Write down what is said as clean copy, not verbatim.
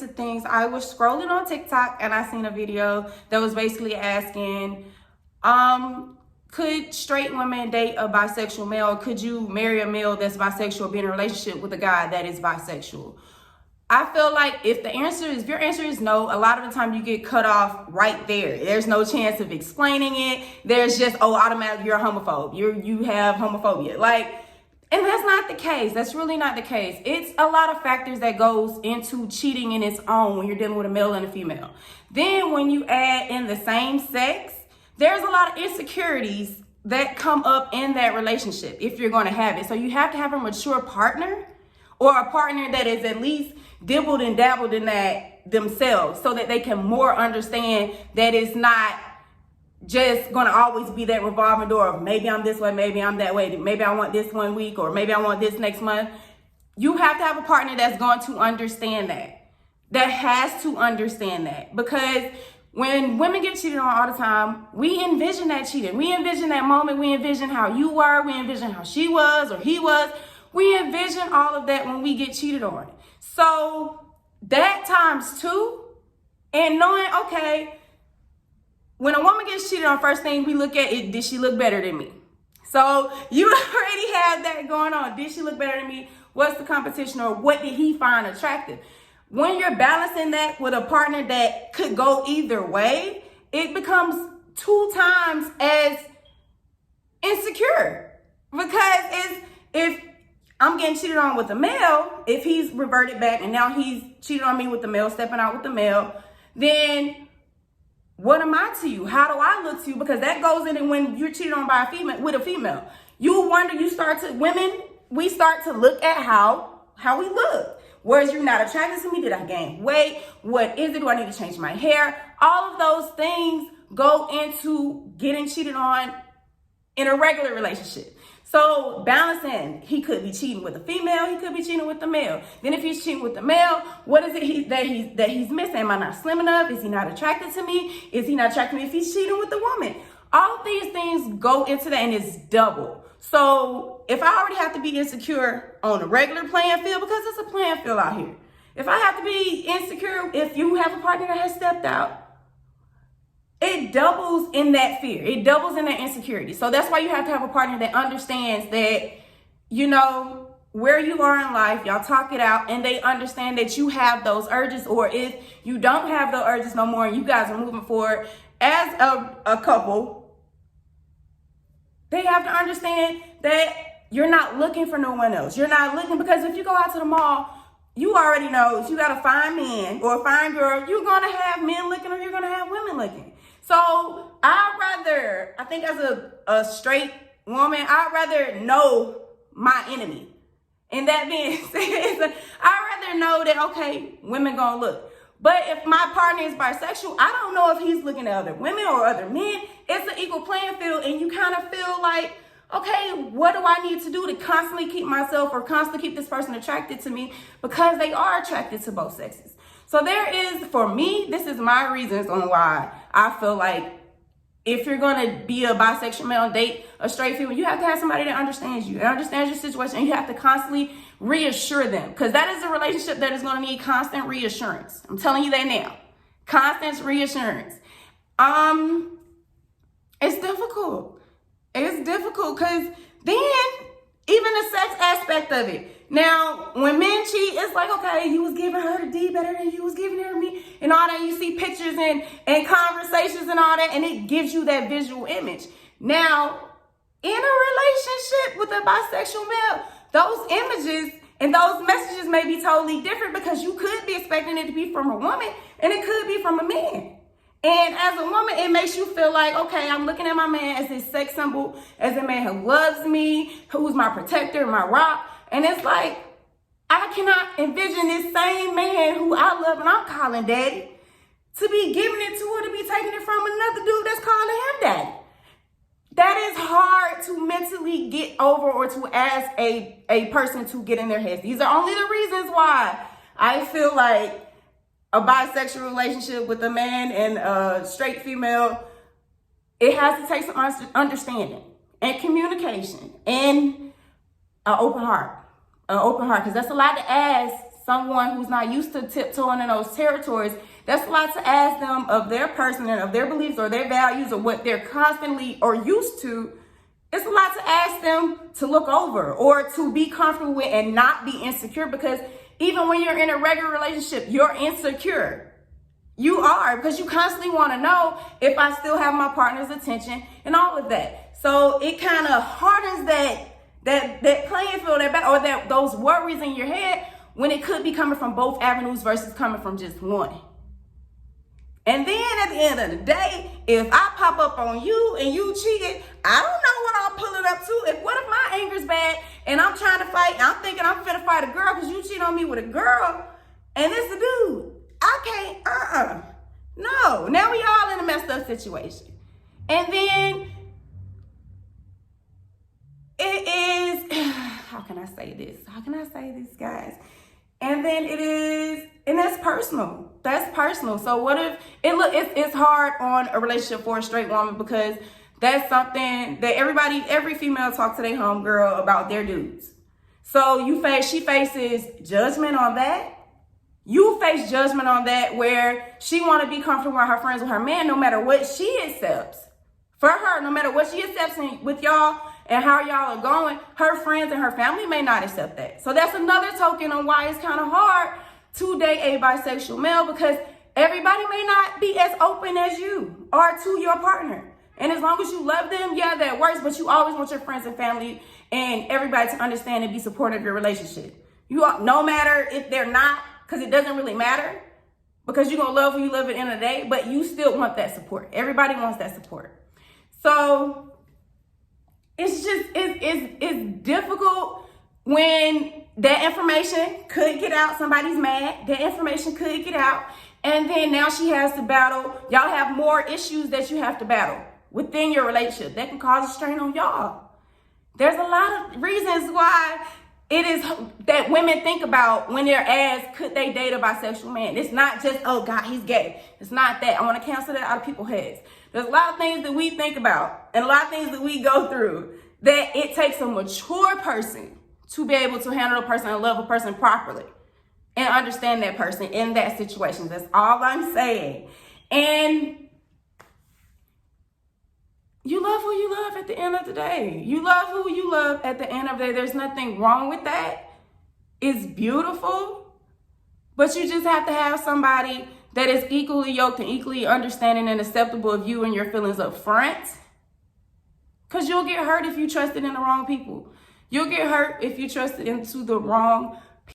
into things, I was scrolling on TikTok and I seen a video that was basically asking, could straight women date a bisexual male? Could you marry a male that's bisexual, be in a relationship with a guy that is bisexual? I feel like if your answer is no, a lot of the time you get cut off right there. There's no chance of explaining it. There's just, oh, automatically you're a homophobe. You have homophobia. And that's not the case. That's really not the case. It's a lot of factors that goes into cheating in its own when you're dealing with a male and a female. Then when you add in the same sex, there's a lot of insecurities that come up in that relationship if you're going to have it. So you have to have a mature partner, or a partner that is at least dibbled and dabbled in that themselves, so that they can more understand that it's not just going to always be that revolving door of maybe I'm this way, maybe I'm that way, maybe I want this one week, or maybe I want this next month. You have to have a partner that's going to understand that has to understand that, because when women get cheated on all the time, we envision that cheating. We envision that moment. We envision how you were. We envision how she was or he was. We envision all of that when we get cheated on. So that times two, and knowing, okay, when a woman gets cheated on, first thing we look at is, did she look better than me? So you already have that going on. Did she look better than me? What's the competition, or what did he find attractive? When you're balancing that with a partner that could go either way, it becomes 2 times as insecure. Because if I'm getting cheated on with a male, if he's reverted back and now he's cheated on me with the male, stepping out with the male, then what am I to you? How do I look to you? Because that goes in, and when you're cheated on by a female, with a female, you wonder, we start to look at how we look. Whereas you're not attracted to me, did I gain weight? What is it? Do I need to change my hair? All of those things go into getting cheated on in a regular relationship. So balancing, he could be cheating with a female, he could be cheating with the male. Then if he's cheating with the male, what is it that he's missing? Am I not slim enough? Is he not attracted to me? Is he not attracted to me if he's cheating with the woman? All of these things go into that, and it's double. So if I already have to be insecure on a regular playing field, because it's a playing field out here, if I have to be insecure if you have a partner that has stepped out, it doubles in that fear. It doubles in that insecurity. So that's why you have to have a partner that understands that, where you are in life, y'all talk it out, and they understand that you have those urges, or if you don't have the urges no more and you guys are moving forward as a couple, they have to understand that you're not looking for no one else. You're not looking, because if you go out to the mall, you already know if you got a fine man or a fine girl, you're going to have men looking, or you're going to have women looking. So I think as a straight woman, I'd rather know my enemy. And that being said, I'd rather know that, okay, women gonna look. But if my partner is bisexual, I don't know if he's looking at other women or other men. It's an equal playing field, and you kind of feel like, okay, what do I need to do to constantly keep myself or constantly keep this person attracted to me, because they are attracted to both sexes. So for me, this is my reasons on why I feel like if you're going to be a bisexual male and date a straight female, you have to have somebody that understands you and understands your situation, and you have to constantly reassure them, because that is a relationship that is going to need constant reassurance. I'm telling you that now. Constant reassurance. It's difficult. It's difficult, because then even the sex aspect of it. Now, when men cheat, it's like, okay, you was giving her the D better than you was giving her me, and all that. You see pictures and conversations and all that, and it gives you that visual image. Now, in a relationship with a bisexual male, those images and those messages may be totally different, because you could be expecting it to be from a woman, and it could be from a man. And as a woman, it makes you feel like, okay, I'm looking at my man as this sex symbol, as a man who loves me, who's my protector, my rock. And it's like, I cannot envision this same man who I love and I'm calling daddy to be giving it to her, to be taking it from another dude that's calling him daddy. That is hard to mentally get over, or to ask a person to get in their heads. These are only the reasons why I feel like a bisexual relationship with a man and a straight female, it has to take some understanding and communication and an open heart, because that's a lot to ask someone who's not used to tiptoeing in those territories, that's a lot to ask them of their person and of their beliefs or their values or what they're constantly or used to. It's a lot to ask them to look over or to be comfortable with and not be insecure, because even when you're in a regular relationship, you're insecure. You are, because you constantly want to know if I still have my partner's attention and all of that. So it kind of hardens that playing field, those worries in your head when it could be coming from both avenues versus coming from just one. And then at the end of the day, if I pop up on you and you cheated, I don't know what I'm pulling up to. What if my anger's bad and I'm trying to fight and I'm thinking I'm finna fight a girl because you cheated on me with a girl and it's a dude? I can't, No, now we all in a messed up situation. And then it is, how can I say this, guys? And then it is, and that's personal. That's personal. So what if, it's hard on a relationship for a straight woman, because that's something that every female talk to their homegirl about their dudes. So she faces judgment on that. You face judgment on that, where she want to be comfortable with her friends with her man, no matter what she accepts. For her, no matter what she accepts with y'all and how y'all are going, her friends and her family may not accept that. So that's another token on why it's kind of hard to date a bisexual male, because everybody may not be as open as you are to your partner. And as long as you love them, yeah, that works, but you always want your friends and family and everybody to understand and be supportive of your relationship. No matter if they're not, because it doesn't really matter, because you're going to love who you love at the end of the day, but you still want that support. Everybody wants that support. So it's just, it's difficult when that information could get out. Somebody's mad. That information could get out. And then now she has to battle. Y'all have more issues that you have to battle within your relationship that can cause a strain on y'all. There's a lot of reasons why it is that women think about when they're asked, could they date a bisexual man? It's not just, oh God, he's gay. It's not that. I want to cancel that out of people's heads. There's a lot of things that we think about and a lot of things that we go through that it takes a mature person to be able to handle a person and love a person properly and understand that person in that situation. That's all I'm saying. And you love who you love at the end of the day. You love who you love at the end of the day. There's nothing wrong with that. It's beautiful. But you just have to have somebody that is equally yoked and equally understanding and acceptable of you and your feelings up front. Because you'll get hurt if you trusted in the wrong people. You'll get hurt if you trusted into the wrong